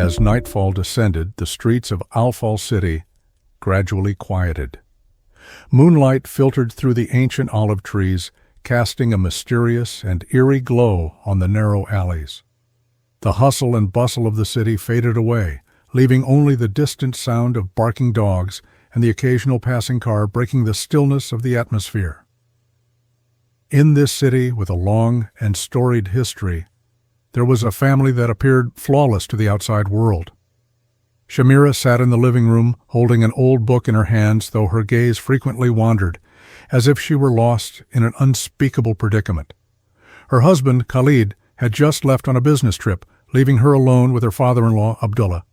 As nightfall descended, the streets of Alfal City gradually quieted. Moonlight filtered through the ancient olive trees, casting a mysterious and eerie glow on the narrow alleys. The hustle and bustle of the city faded away, leaving only the distant sound of barking dogs and the occasional passing car breaking the stillness of the atmosphere. In this city, with a long and storied history, there was a family that appeared flawless to the outside world. Shamira sat in the living room, holding an old book in her hands, though her gaze frequently wandered, as if she were lost in an unspeakable predicament. Her husband, Khalid, had just left on a business trip, leaving her alone with her father-in-law, Abdullah.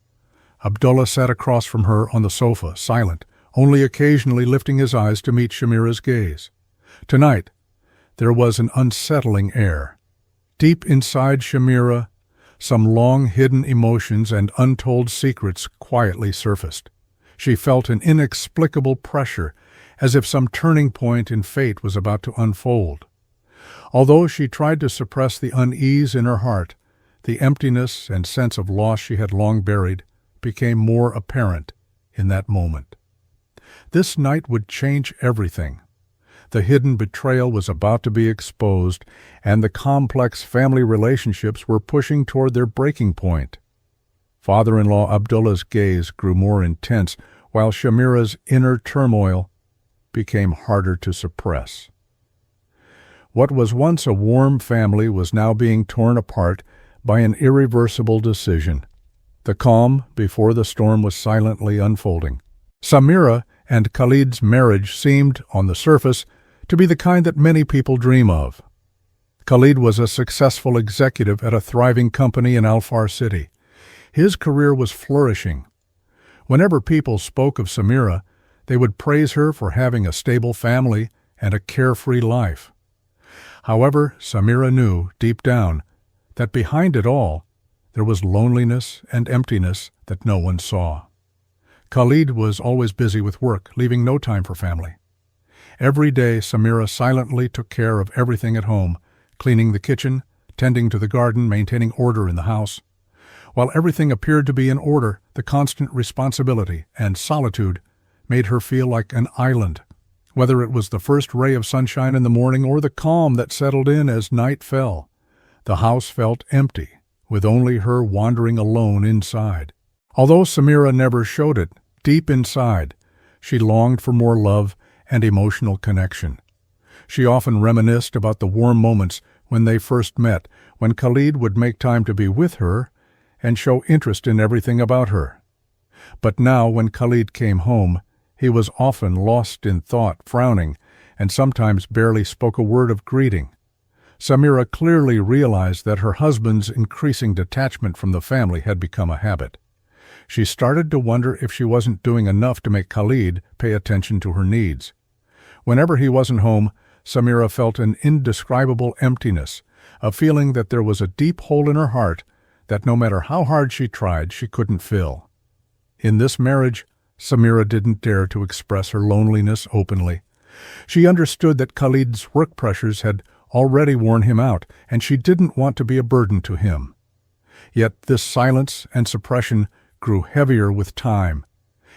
Abdullah sat across from her on the sofa, silent, only occasionally lifting his eyes to meet Shamira's gaze. Tonight, there was an unsettling air. Deep inside Shamira, some long-hidden emotions and untold secrets quietly surfaced. She felt an inexplicable pressure, as if some turning point in fate was about to unfold. Although she tried to suppress the unease in her heart, the emptiness and sense of loss she had long buried became more apparent in that moment. This night would change everything. The hidden betrayal was about to be exposed, and the complex family relationships were pushing toward their breaking point. Father-in-law Abdullah's gaze grew more intense, while Shamira's inner turmoil became harder to suppress. What was once a warm family was now being torn apart by an irreversible decision. The calm before the storm was silently unfolding. Samira and Khalid's marriage seemed, on the surface, to be the kind that many people dream of. Khalid was a successful executive at a thriving company in Alfar City. His career was flourishing. Whenever people spoke of Samira, they would praise her for having a stable family and a carefree life. However, Samira knew, deep down, that behind it all, there was loneliness and emptiness that no one saw. Khalid was always busy with work, leaving no time for family. Every day, Samira silently took care of everything at home, cleaning the kitchen, tending to the garden, maintaining order in the house. While everything appeared to be in order, the constant responsibility and solitude made her feel like an island. Whether it was the first ray of sunshine in the morning or the calm that settled in as night fell, the house felt empty, with only her wandering alone inside. Although Samira never showed it, deep inside, she longed for more love and emotional connection. She often reminisced about the warm moments when they first met, when Khalid would make time to be with her and show interest in everything about her. But now, when Khalid came home, he was often lost in thought, frowning, and sometimes barely spoke a word of greeting. Samira clearly realized that her husband's increasing detachment from the family had become a habit. She started to wonder if she wasn't doing enough to make Khalid pay attention to her needs. Whenever he wasn't home, Samira felt an indescribable emptiness, a feeling that there was a deep hole in her heart that no matter how hard she tried, she couldn't fill. In this marriage, Samira didn't dare to express her loneliness openly. She understood that Khalid's work pressures had already worn him out, and she didn't want to be a burden to him. Yet this silence and suppression grew heavier with time,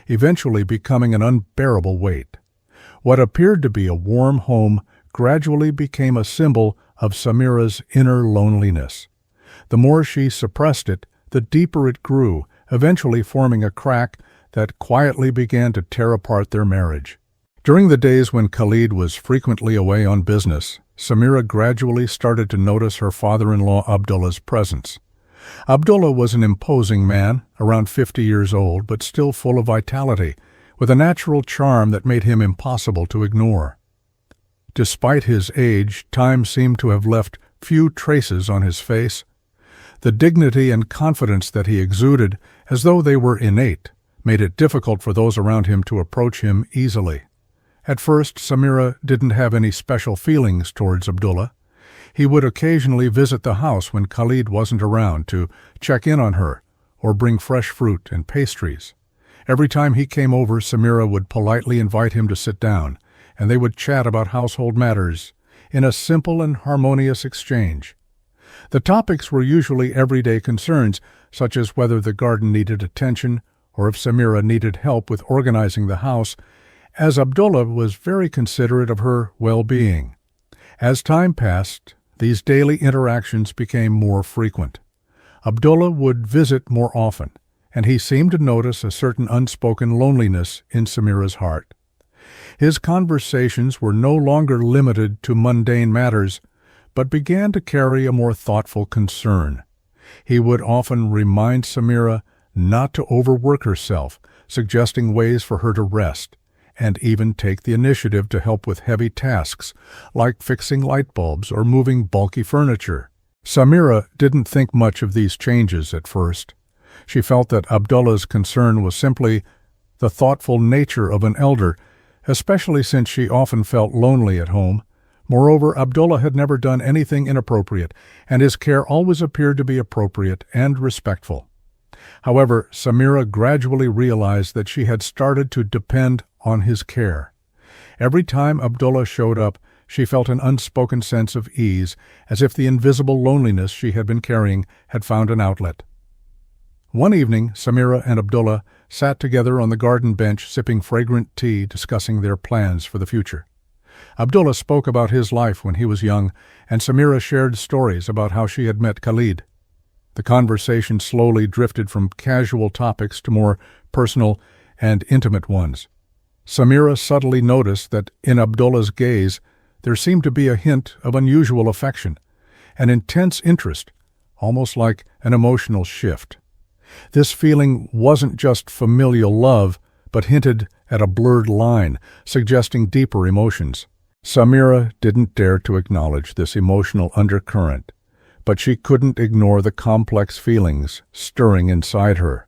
eventually becoming an unbearable weight. What appeared to be a warm home gradually became a symbol of Samira's inner loneliness. The more she suppressed it, the deeper it grew, eventually forming a crack that quietly began to tear apart their marriage. During the days when Khalid was frequently away on business, Samira gradually started to notice her father-in-law Abdullah's presence. Abdullah was an imposing man, around 50 years old, but still full of vitality, with a natural charm that made him impossible to ignore. Despite his age, time seemed to have left few traces on his face. The dignity and confidence that he exuded, as though they were innate, made it difficult for those around him to approach him easily. At first, Samira didn't have any special feelings towards Abdullah. He would occasionally visit the house when Khalid wasn't around to check in on her or bring fresh fruit and pastries. Every time he came over, Samira would politely invite him to sit down, and they would chat about household matters in a simple and harmonious exchange. The topics were usually everyday concerns, such as whether the garden needed attention or if Samira needed help with organizing the house, as Abdullah was very considerate of her well-being. As time passed, these daily interactions became more frequent. Abdullah would visit more often, and he seemed to notice a certain unspoken loneliness in Samira's heart. His conversations were no longer limited to mundane matters, but began to carry a more thoughtful concern. He would often remind Samira not to overwork herself, suggesting ways for her to rest, and even take the initiative to help with heavy tasks, like fixing light bulbs or moving bulky furniture. Samira didn't think much of these changes at first. She felt that Abdullah's concern was simply the thoughtful nature of an elder, especially since she often felt lonely at home. Moreover, Abdullah had never done anything inappropriate, and his care always appeared to be appropriate and respectful. However, Samira gradually realized that she had started to depend on his care. Every time Abdullah showed up, she felt an unspoken sense of ease, as if the invisible loneliness she had been carrying had found an outlet. One evening, Samira and Abdullah sat together on the garden bench sipping fragrant tea, discussing their plans for the future. Abdullah spoke about his life when he was young, and Samira shared stories about how she had met Khalid. The conversation slowly drifted from casual topics to more personal and intimate ones. Samira subtly noticed that in Abdullah's gaze there seemed to be a hint of unusual affection, an intense interest, almost like an emotional shift. This feeling wasn't just familial love, but hinted at a blurred line, suggesting deeper emotions. Samira didn't dare to acknowledge this emotional undercurrent, but she couldn't ignore the complex feelings stirring inside her.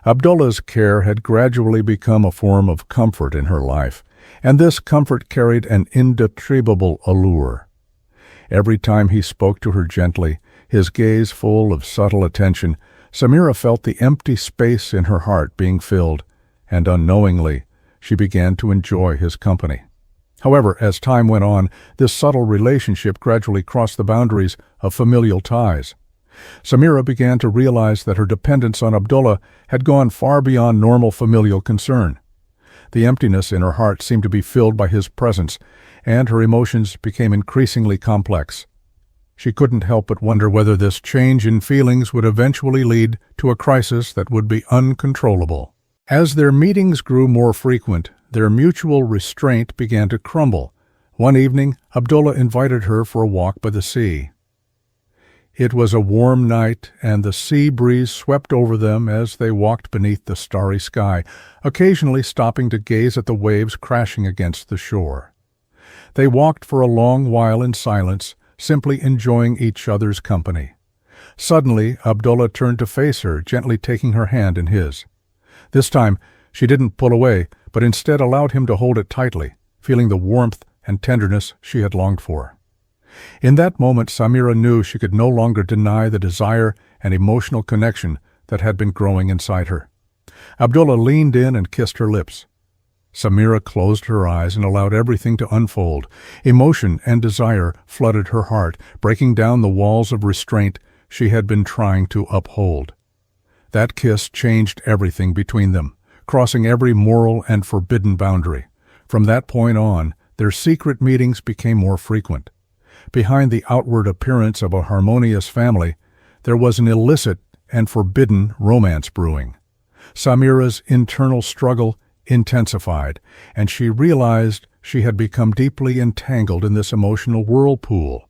Abdullah's care had gradually become a form of comfort in her life, and this comfort carried an indescribable allure. Every time he spoke to her gently, his gaze full of subtle attention, Samira felt the empty space in her heart being filled, and unknowingly, she began to enjoy his company. However, as time went on, this subtle relationship gradually crossed the boundaries of familial ties. Samira began to realize that her dependence on Abdullah had gone far beyond normal familial concern. The emptiness in her heart seemed to be filled by his presence, and her emotions became increasingly complex. She couldn't help but wonder whether this change in feelings would eventually lead to a crisis that would be uncontrollable. As their meetings grew more frequent, their mutual restraint began to crumble. One evening, Abdullah invited her for a walk by the sea. It was a warm night, and the sea breeze swept over them as they walked beneath the starry sky, occasionally stopping to gaze at the waves crashing against the shore. They walked for a long while in silence, simply enjoying each other's company. Suddenly, Abdullah turned to face her, gently taking her hand in his. This time, she didn't pull away, but instead allowed him to hold it tightly, feeling the warmth and tenderness she had longed for. In that moment, Samira knew she could no longer deny the desire and emotional connection that had been growing inside her. Abdullah leaned in and kissed her lips. Samira closed her eyes and allowed everything to unfold. Emotion and desire flooded her heart, breaking down the walls of restraint she had been trying to uphold. That kiss changed everything between them, crossing every moral and forbidden boundary. From that point on, their secret meetings became more frequent. Behind the outward appearance of a harmonious family, there was an illicit and forbidden romance brewing. Samira's internal struggle intensified, and she realized she had become deeply entangled in this emotional whirlpool.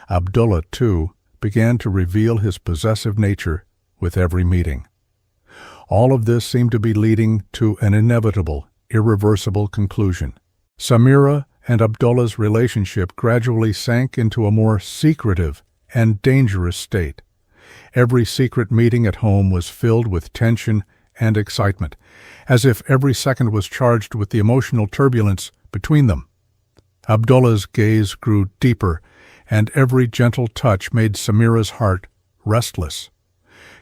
Abdullah, too, began to reveal his possessive nature with every meeting. All of this seemed to be leading to an inevitable, irreversible conclusion. Samira and Abdullah's relationship gradually sank into a more secretive and dangerous state. Every secret meeting at home was filled with tension and excitement, as if every second was charged with the emotional turbulence between them. Abdullah's gaze grew deeper, and every gentle touch made Samira's heart restless.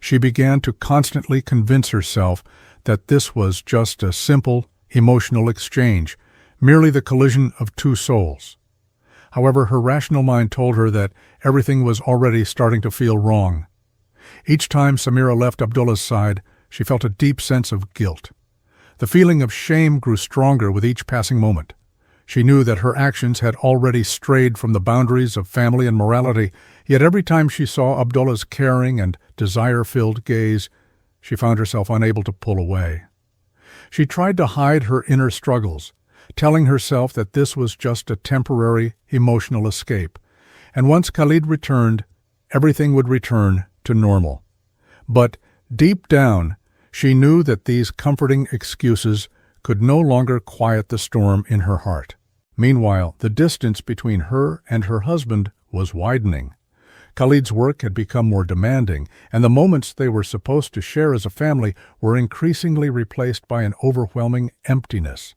She began to constantly convince herself that this was just a simple, emotional exchange, merely the collision of two souls. However, her rational mind told her that everything was already starting to feel wrong. Each time Samira left Abdullah's side, she felt a deep sense of guilt. The feeling of shame grew stronger with each passing moment. She knew that her actions had already strayed from the boundaries of family and morality, yet every time she saw Abdullah's caring and desire-filled gaze, she found herself unable to pull away. She tried to hide her inner struggles, telling herself that this was just a temporary emotional escape, and once Khalid returned, everything would return to normal. But deep down, she knew that these comforting excuses could no longer quiet the storm in her heart. Meanwhile, the distance between her and her husband was widening. Khalid's work had become more demanding, and the moments they were supposed to share as a family were increasingly replaced by an overwhelming emptiness.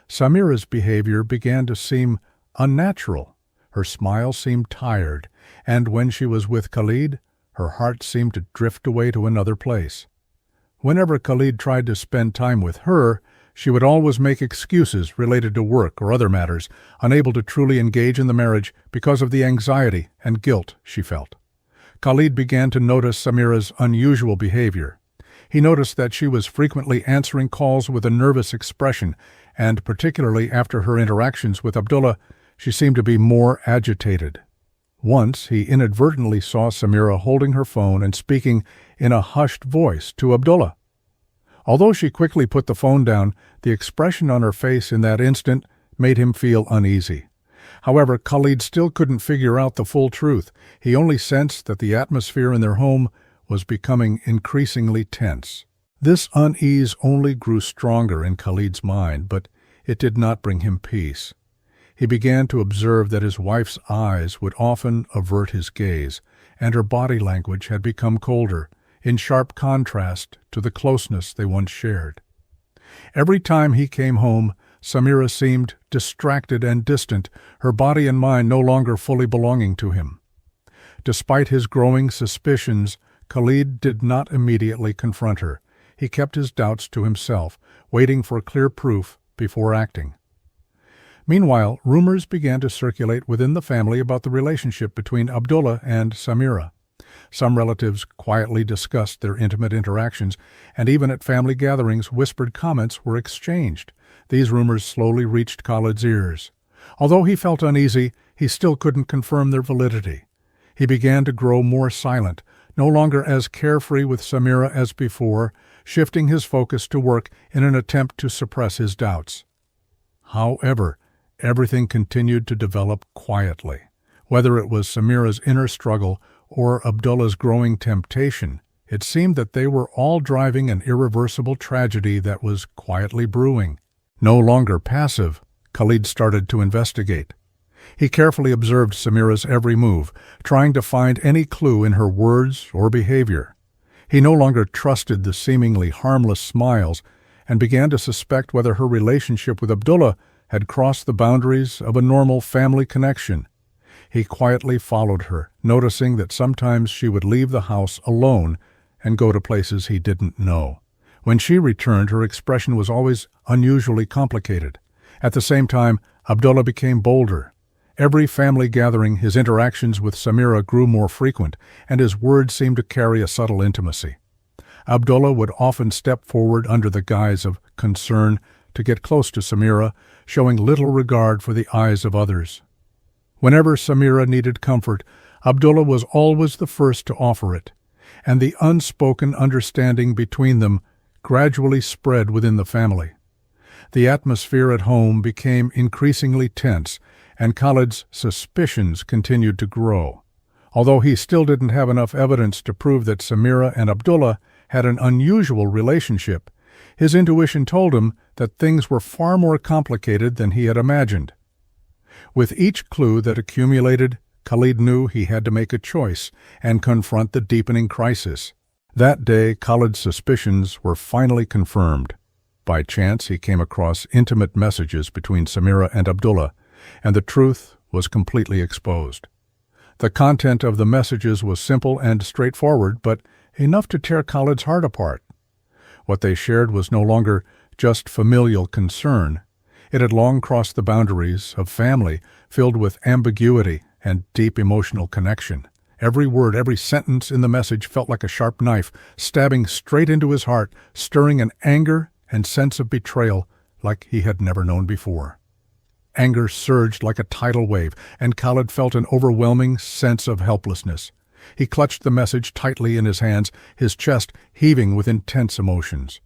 Samira's behavior began to seem unnatural. Her smile seemed tired, and when she was with Khalid, her heart seemed to drift away to another place. Whenever Khalid tried to spend time with her, she would always make excuses related to work or other matters, unable to truly engage in the marriage because of the anxiety and guilt she felt. Khalid began to notice Samira's unusual behavior. He noticed that she was frequently answering calls with a nervous expression, and particularly after her interactions with Abdullah, she seemed to be more agitated. Once, he inadvertently saw Samira holding her phone and speaking in a hushed voice to Abdullah. Although she quickly put the phone down, the expression on her face in that instant made him feel uneasy. However, Khalid still couldn't figure out the full truth. He only sensed that the atmosphere in their home was becoming increasingly tense. This unease only grew stronger in Khalid's mind, but it did not bring him peace. He began to observe that his wife's eyes would often avert his gaze, and her body language had become colder, in sharp contrast to the closeness they once shared. Every time he came home, Samira seemed distracted and distant, her body and mind no longer fully belonging to him. Despite his growing suspicions, Khalid did not immediately confront her. He kept his doubts to himself, waiting for clear proof before acting. Meanwhile, rumors began to circulate within the family about the relationship between Abdullah and Samira. Some relatives quietly discussed their intimate interactions, and even at family gatherings, whispered comments were exchanged. These rumors slowly reached Khalid's ears. Although he felt uneasy, he still couldn't confirm their validity. He began to grow more silent, no longer as carefree with Samira as before, shifting his focus to work in an attempt to suppress his doubts. However, everything continued to develop quietly. Whether it was Samira's inner struggle or Abdullah's growing temptation, it seemed that they were all driving an irreversible tragedy that was quietly brewing. No longer passive, Khalid started to investigate. He carefully observed Samira's every move, trying to find any clue in her words or behavior. He no longer trusted the seemingly harmless smiles and began to suspect whether her relationship with Abdullah had crossed the boundaries of a normal family connection. He quietly followed her, noticing that sometimes she would leave the house alone and go to places he didn't know. When she returned, her expression was always unusually complicated. At the same time, Abdullah became bolder. Every family gathering, his interactions with Samira grew more frequent, and his words seemed to carry a subtle intimacy. Abdullah would often step forward under the guise of concern to get close to Samira, showing little regard for the eyes of others. Whenever Samira needed comfort, Abdullah was always the first to offer it, and the unspoken understanding between them gradually spread within the family. The atmosphere at home became increasingly tense, and Khalid's suspicions continued to grow. Although he still didn't have enough evidence to prove that Samira and Abdullah had an unusual relationship, his intuition told him that things were far more complicated than he had imagined. With each clue that accumulated, Khalid knew he had to make a choice and confront the deepening crisis. That day, Khalid's suspicions were finally confirmed. By chance, he came across intimate messages between Samira and Abdullah, and the truth was completely exposed. The content of the messages was simple and straightforward, but enough to tear Khalid's heart apart. What they shared was no longer just familial concern. It had long crossed the boundaries of family, filled with ambiguity and deep emotional connection. Every word, every sentence in the message felt like a sharp knife, stabbing straight into his heart, stirring an anger and sense of betrayal like he had never known before. Anger surged like a tidal wave, and Khalid felt an overwhelming sense of helplessness. He clutched the message tightly in his hands, his chest heaving with intense emotions.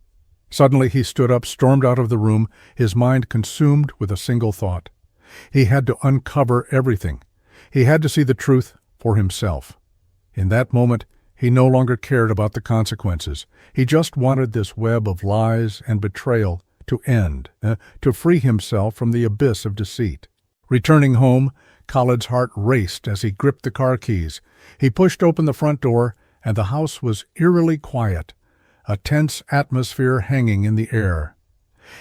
Suddenly he stood up, stormed out of the room, his mind consumed with a single thought. He had to uncover everything. He had to see the truth for himself. In that moment, he no longer cared about the consequences. He just wanted this web of lies and betrayal to end, to free himself from the abyss of deceit. Returning home, Khalid's heart raced as he gripped the car keys. He pushed open the front door, and the house was eerily quiet, a tense atmosphere hanging in the air.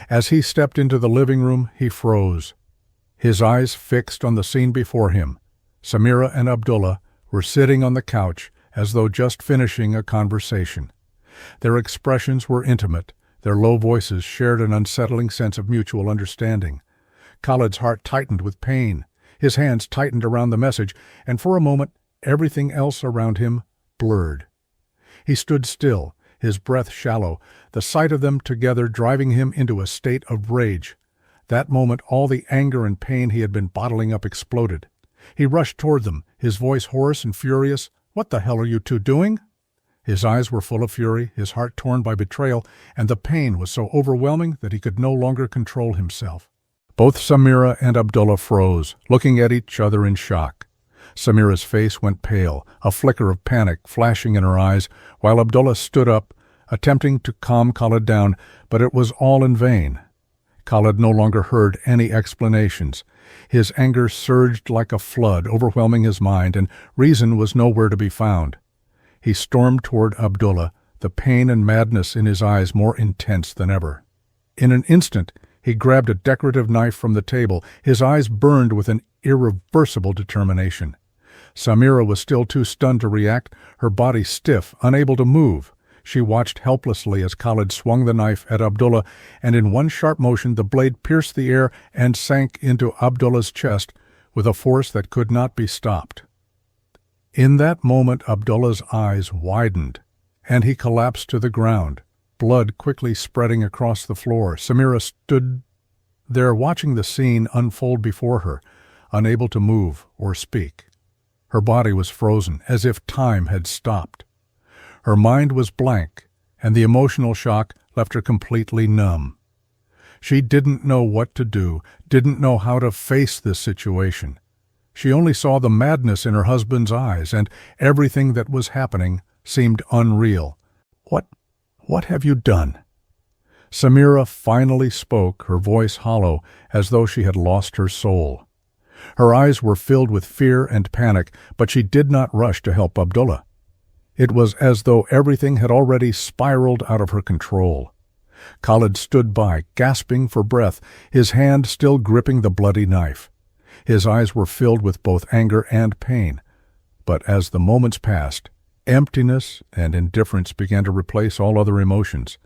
As he stepped into the living room, he froze, his eyes fixed on the scene before him. Samira and Abdullah were sitting on the couch as though just finishing a conversation. Their expressions were intimate. Their low voices shared an unsettling sense of mutual understanding. Khalid's heart tightened with pain. His hands tightened around the message, and for a moment, everything else around him blurred. He stood still, his breath shallow, the sight of them together driving him into a state of rage. That moment, all the anger and pain he had been bottling up exploded. He rushed toward them, his voice hoarse and furious. "What the hell are you two doing?" His eyes were full of fury, his heart torn by betrayal, and the pain was so overwhelming that he could no longer control himself. Both Samira and Abdullah froze, looking at each other in shock. Samira's face went pale, a flicker of panic flashing in her eyes, while Abdullah stood up, attempting to calm Khalid down, but it was all in vain. Khalid no longer heard any explanations. His anger surged like a flood, overwhelming his mind, and reason was nowhere to be found. He stormed toward Abdullah, the pain and madness in his eyes more intense than ever. In an instant, he grabbed a decorative knife from the table. His eyes burned with an irreversible determination. Samira was still too stunned to react, her body stiff, unable to move. She watched helplessly as Khalid swung the knife at Abdullah, and in one sharp motion the blade pierced the air and sank into Abdullah's chest with a force that could not be stopped. In that moment, Abdullah's eyes widened, and he collapsed to the ground, blood quickly spreading across the floor. Samira stood there watching the scene unfold before her, unable to move or speak. Her body was frozen, as if time had stopped. Her mind was blank, and the emotional shock left her completely numb. She didn't know what to do, didn't know how to face this situation. She only saw the madness in her husband's eyes, and everything that was happening seemed unreal. What have you done?" Samira finally spoke, her voice hollow, as though she had lost her soul. Her eyes were filled with fear and panic, but she did not rush to help Abdullah. It was as though everything had already spiraled out of her control. Khalid stood by, gasping for breath, his hand still gripping the bloody knife. His eyes were filled with both anger and pain. But as the moments passed, emptiness and indifference began to replace all other emotions.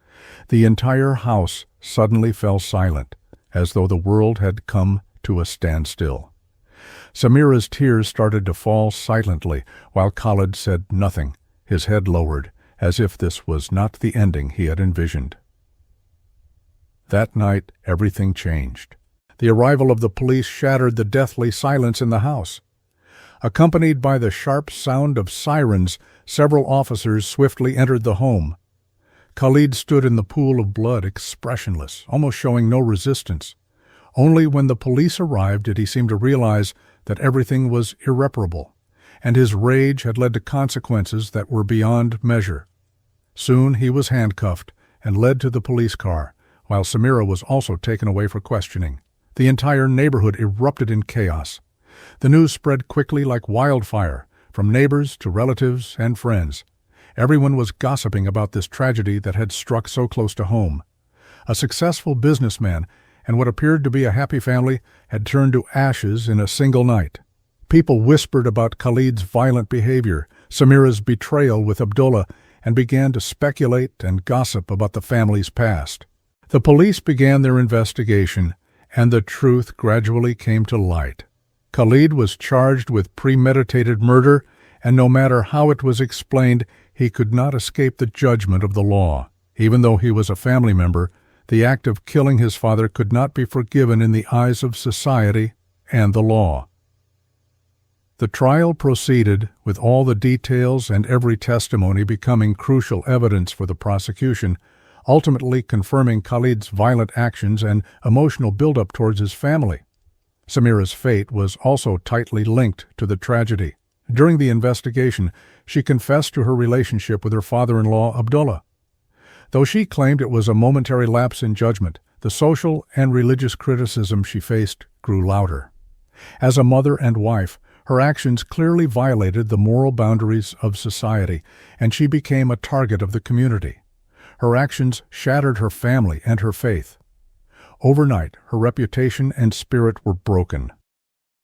The entire house suddenly fell silent, as though the world had come to a standstill. Samira's tears started to fall silently, while Khalid said nothing, his head lowered, as if this was not the ending he had envisioned. That night, everything changed. The arrival of the police shattered the deathly silence in the house. Accompanied by the sharp sound of sirens, several officers swiftly entered the home. Khalid stood in the pool of blood, expressionless, almost showing no resistance. Only when the police arrived did he seem to realize that everything was irreparable, and his rage had led to consequences that were beyond measure. Soon he was handcuffed and led to the police car, while Samira was also taken away for questioning. The entire neighborhood erupted in chaos. The news spread quickly like wildfire, from neighbors to relatives and friends. Everyone was gossiping about this tragedy that had struck so close to home. A successful businessman and what appeared to be a happy family had turned to ashes in a single night. People whispered about Khalid's violent behavior, Samira's betrayal with Abdullah, and began to speculate and gossip about the family's past. The police began their investigation, and the truth gradually came to light. Khalid was charged with premeditated murder, and no matter how it was explained, he could not escape the judgment of the law. Even though he was a family member, the act of killing his father could not be forgiven in the eyes of society and the law. The trial proceeded, with all the details and every testimony becoming crucial evidence for the prosecution, ultimately confirming Khalid's violent actions and emotional buildup towards his family. Samira's fate was also tightly linked to the tragedy. During the investigation, she confessed to her relationship with her father-in-law, Abdullah. Though she claimed it was a momentary lapse in judgment, the social and religious criticism she faced grew louder. As a mother and wife, her actions clearly violated the moral boundaries of society, and she became a target of the community. Her actions shattered her family and her faith. Overnight, her reputation and spirit were broken.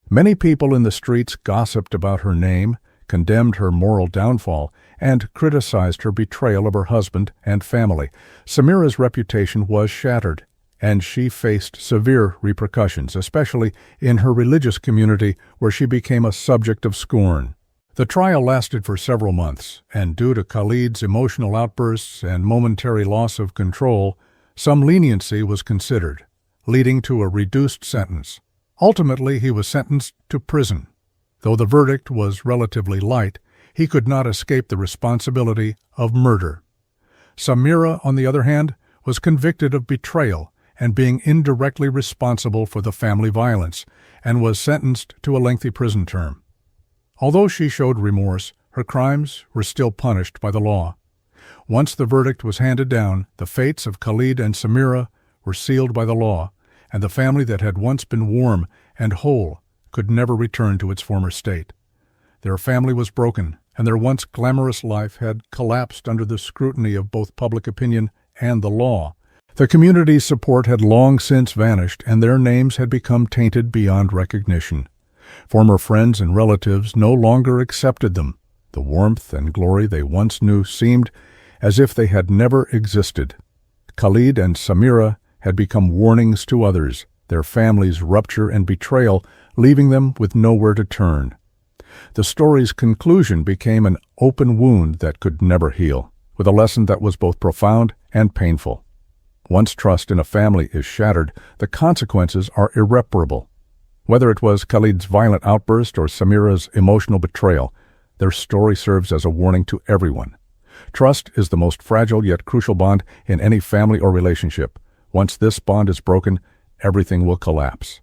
Many people in the streets gossiped about her name, condemned her moral downfall, and criticized her betrayal of her husband and family. Samira's reputation was shattered, and she faced severe repercussions, especially in her religious community, where she became a subject of scorn. The trial lasted for several months, and due to Khalid's emotional outbursts and momentary loss of control, some leniency was considered, leading to a reduced sentence. Ultimately, he was sentenced to prison. Though the verdict was relatively light, he could not escape the responsibility of murder. Samira, on the other hand, was convicted of betrayal and being indirectly responsible for the family violence, and was sentenced to a lengthy prison term. Although she showed remorse, her crimes were still punished by the law. Once the verdict was handed down, the fates of Khalid and Samira were sealed by the law, and the family that had once been warm and whole could never return to its former state. Their family was broken, and their once glamorous life had collapsed under the scrutiny of both public opinion and the law. The community's support had long since vanished, and their names had become tainted beyond recognition. Former friends and relatives no longer accepted them. The warmth and glory they once knew seemed as if they had never existed. Khalid and Samira had become warnings to others, their families' rupture and betrayal leaving them with nowhere to turn. The story's conclusion became an open wound that could never heal, with a lesson that was both profound and painful. Once trust in a family is shattered, the consequences are irreparable. Whether it was Khalid's violent outburst or Samira's emotional betrayal, their story serves as a warning to everyone. Trust is the most fragile yet crucial bond in any family or relationship. Once this bond is broken, everything will collapse.